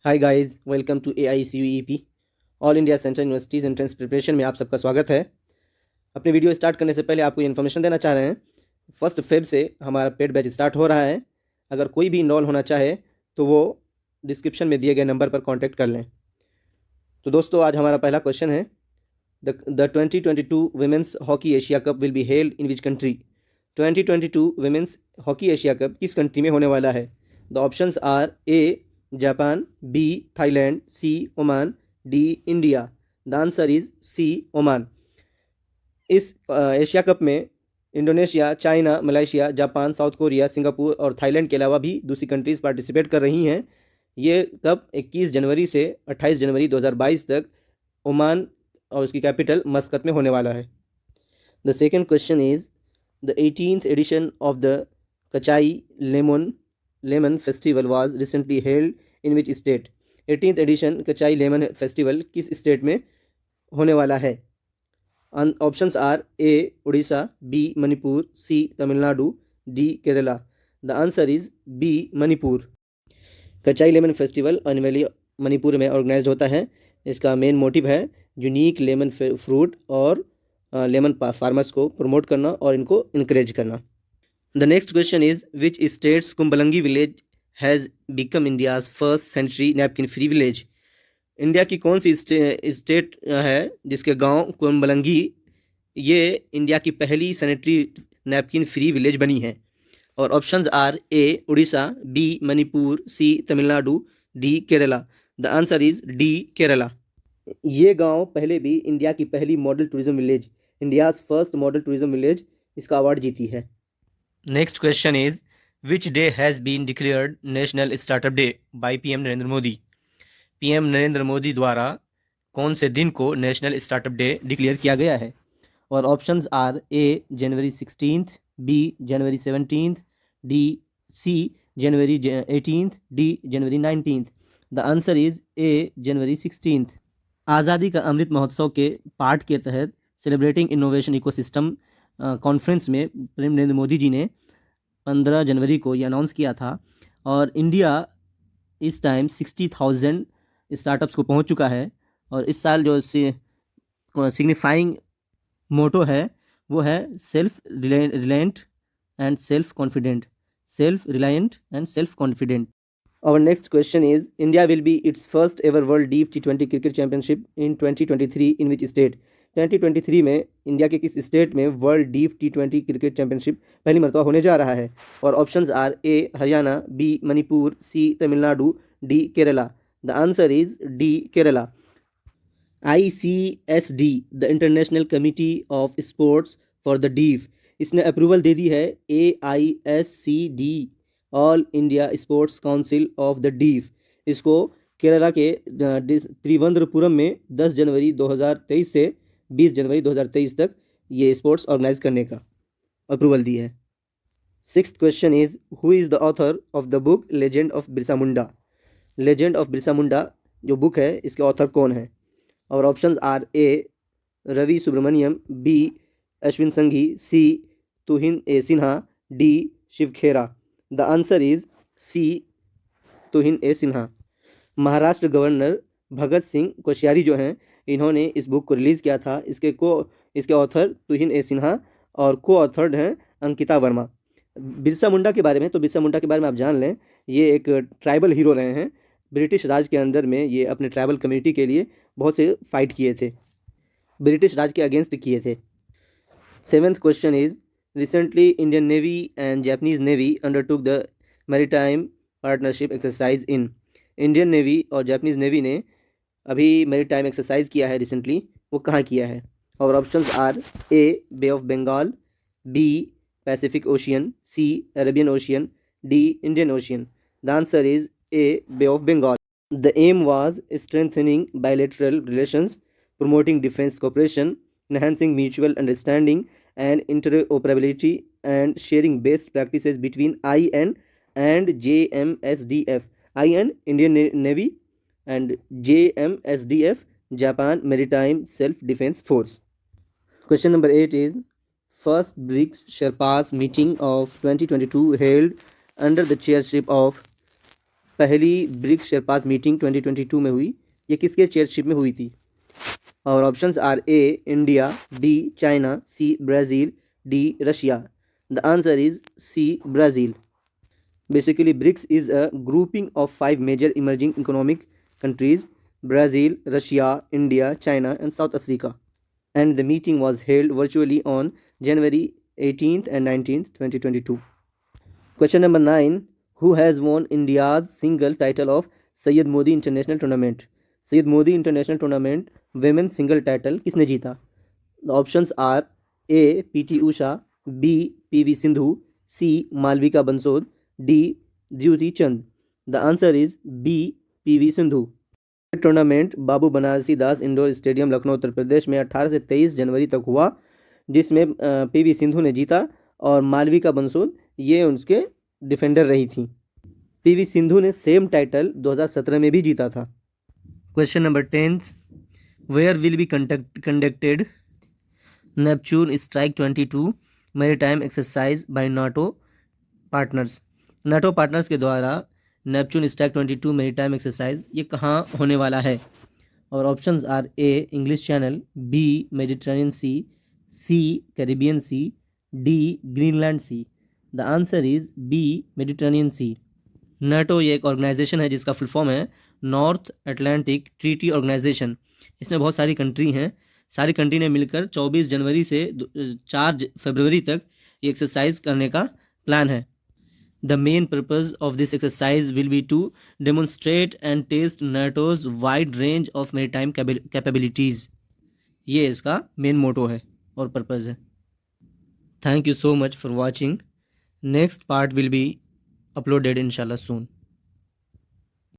Hi guys, welcome to AICUEP all India central universities entrance preparation में आप सबका स्वागत है। अपनी वीडियो स्टार्ट करने से पहले आपको ये इन्फॉर्मेशन देना चाह रहे हैं। 1 फेब से हमारा पेड बैच स्टार्ट हो रहा है। अगर कोई भी इनरोल होना चाहे तो वो डिस्क्रिप्शन में दिए गए नंबर पर कॉन्टैक्ट कर लें। तो दोस्तों, आज हमारा पहला क्वेश्चन है, the 2022 women's hockey Asia cup will be held in which country. 2022 women's hockey Asia cup किस कंट्री में होने वाला है? The options are A Japan, B Thailand, C Oman, D India. The answer is C Oman. इस Asia cup में Indonesia, China, Malaysia, Japan, South Korea, Singapore और Thailand के अलावा भी दूसरी कंट्रीज़ पार्टिसिपेट कर रही हैं। ये कप 21 जनवरी से 28 जनवरी 2022 तक ओमान और उसकी कैपिटल मस्कत में होने वाला है। The second question is, the 18th edition of the Kachai lemon festival was recently held in which state. 18th edition Kachai lemon festival किस स्टेट में होने वाला है? Options are A Orissa, B Manipur, C Tamil Nadu, D Kerala. The answer is B Manipur. Kachai lemon festival annually Manipur में organise होता है। इसका main motive है यूनिक लेमन फ्रूट और लेमन फार्मर्स को प्रमोट करना और इनको इनक्रेज करना। The next question is, which states Kumbalangi village has become India's first sanitary napkin free village. India की कौन सी स्टेट है जिसके गांव कुंबलंगी ये इंडिया की पहली सैनिटरी नैपकिन फ्री विलेज बनी है? और options are A Orissa, B Manipur, C Tamil Nadu, D Kerala. The answer is D Kerala. ये गांव पहले भी इंडिया की पहली model tourism village, India's first model tourism village, इसका अवार्ड जीती है। Next question is, which day has been declared national startup day by PM Narendra Modi. PM Narendra Modi द्वारा कौन से दिन को नेशनल स्टार्टअप डे डिक्लेयर किया गया है? और options are A January 16th, B January 17th, D C January 18th, D January 19th। The answer is A January 16th। आज़ादी का अमृत महोत्सव के पार्ट के तहत सेलिब्रेटिंग इनोवेशन इकोसिस्टम कॉन्फ्रेंस में प्रेम नरेंद्र मोदी जी ने 15 जनवरी को ये अनाउंस किया था। और इंडिया इस टाइम 60,000 स्टार्टअप्स को पहुंच चुका है। और इस साल जो सिग्निफाइंग मोटो है वो है self reliant and self confident. Self reliant and self confident. Our next question is, India will be its first ever World Deep T20 Cricket Championship in 2023 in which state? 2023 में इंडिया के किस state में world deep T20 cricket championship पहली मरतबा होने जा रहा है? और options are A Haryana, B Manipur, C Tamil Nadu, D Kerala. The answer is D Kerala. ICSD the international committee of sports for the deaf, इसने अप्रूवल दे दी है AISCD all India sports council of the deaf, इसको केरला के त्रिवंद्रपुरम में 10 जनवरी 2023 से 20 जनवरी 2023 तक ये स्पोर्ट्स ऑर्गेनाइज करने का अप्रूवल दी है। Sixth question is, who is the author of the book legend of Birsa Munda. Legend of Birsa Munda जो बुक है इसके ऑथर कौन है? और options are A Ravi Subramaniam, B Ashwin Sanghi, C Tuhin A Sinha, D Shiv Khera. The answer is C Tuhin A Sinha. Maharashtra governor Bhagat Singh Koshyari जो हैं इन्होंने इस बुक को रिलीज़ किया था। इसके ऑथर तुहिन ए सिन्हा और को ऑथर्ड हैं अंकिता वर्मा। बिरसा मुंडा के बारे में, तो बिरसा मुंडा के बारे में आप जान लें, ये एक ट्राइबल हीरो रहे हैं। ब्रिटिश राज के अंदर में ये अपने ट्राइबल कम्युनिटी के लिए बहुत से फाइट किए थे, ब्रिटिश राज के अगेंस्ट किए थे। Seventh question is, recently Indian navy and Japanese navy undertook the maritime partnership exercise in. Indian navy और जापानीज नेवी ने अभी मैरीटाइम एक्सरसाइज किया है रिसेंटली, वो कहाँ किया है? और options are A Bay of Bengal, B Pacific Ocean, C Arabian Ocean, D Indian Ocean. The answer is A Bay of Bengal. The aim was strengthening bilateral relations, promoting defense cooperation, enhancing mutual understanding and interoperability, and sharing best practices between IN and JMSDF. IN Indian Navy and JMSDF Japan Maritime Self-Defense Force. Question number 8 is, first BRICS Sherpas meeting of 2022 held under the chairship of पहली BRICS sherpas meeting 2022 में हुई, ये किसके chairship में हुई थी? और options are A India, B China, C Brazil, D Russia. The answer is C Brazil. Basically, BRICS is a grouping of 5 major emerging economic countries: Brazil, Russia, India, China, and South Africa. And the meeting was held virtually on January 18th and 19th, 2022. Question number 9. Who has won India's single title of Syed Modi International Tournament? Syed Modi International Tournament women's single title किसने जीता? The options are A. PT Usha, B. PV Sindhu, C. Malvika Bansod, D Dutee Chand. The answer is B PV Sindhu. Tournament Babu Banarasi Das indoor stadium Lucknow Uttar Pradesh में 18 से 23 जनवरी तक हुआ, जिसमें PV Sindhu ने जीता और मालविका बंसोद ये उनके डिफेंडर रही थी। पीवी सिंधु ने सेम टाइटल 2017 में भी जीता था। Question number 10, where will be conducted Neptune strike 22 maritime exercise by NATO partners? NATO partners के द्वारा नेपच्यून स्ट्राइक 22 मैरीटाइम एक्सरसाइज ये कहाँ होने वाला है? और options are A English Channel, B Mediterranean Sea, C Caribbean Sea, D Greenland Sea. The answer is B Mediterranean Sea. NATO ये एक ऑर्गेनाइजेशन है जिसका फुल फॉर्म है नॉर्थ अटलांटिक ट्रीटी ऑर्गेनाइजेशन। इसमें बहुत सारी कंट्री हैं, सारी कंट्री ने मिलकर 24 जनवरी से 4 फरवरी तक ये एक्सरसाइज करने का प्लान है। The main purpose of this exercise will be to demonstrate and test NATO's wide range of maritime capabilities. ये इसका मेन मोटो है और पर्पज़ है। Thank you so much for watching. Next part will be uploaded inshallah soon.